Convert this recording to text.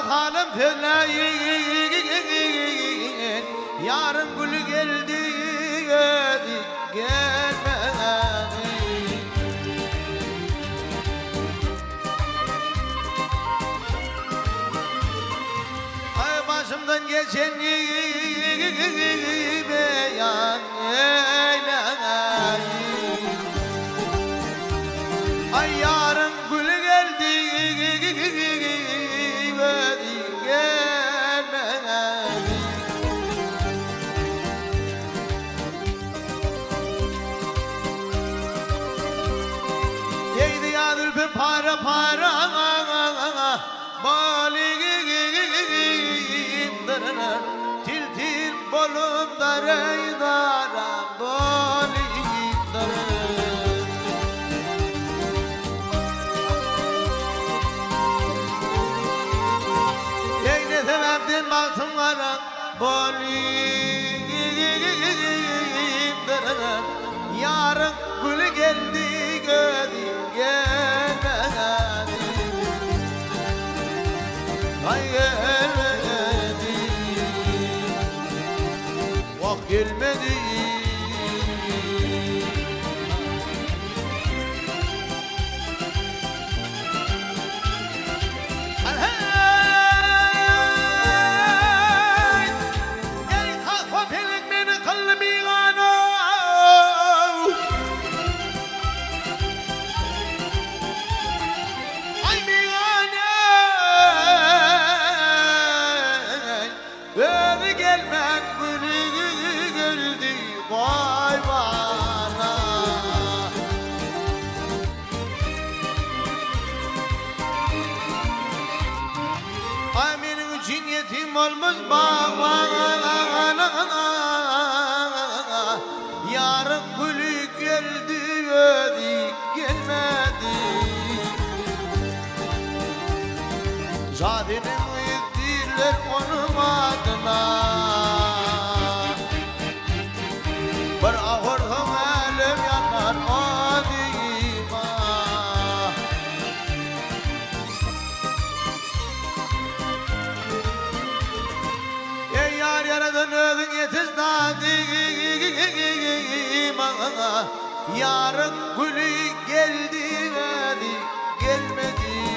halim feleğin yarın gülü geldi gelmedi. Ay başımdan geçen beyan eyle. Ay yarın gülü geldi gelmedi. Yeydi yadır bir para baligimdarana til til bolum dareydara baligimdarana. Yeyne sebepten baktımlara baligimdarana yarın gülü geldi gözüm gelmedi. Ay gelmedi, vah gelmedi. Hey, ey kalfa felek beni kalbi gano. Ay migane, öyle gelmem gülü güldü vay bana. Ay benim için yetim olmuş babana. Yarın gülü geldi öyle gelmedi. Zadenin ettiler onun adına. Bir ahırdım elim yanar adima. Ey yar yaradın ödün yetiş dadima. Yarın gülü geldi gelmedi.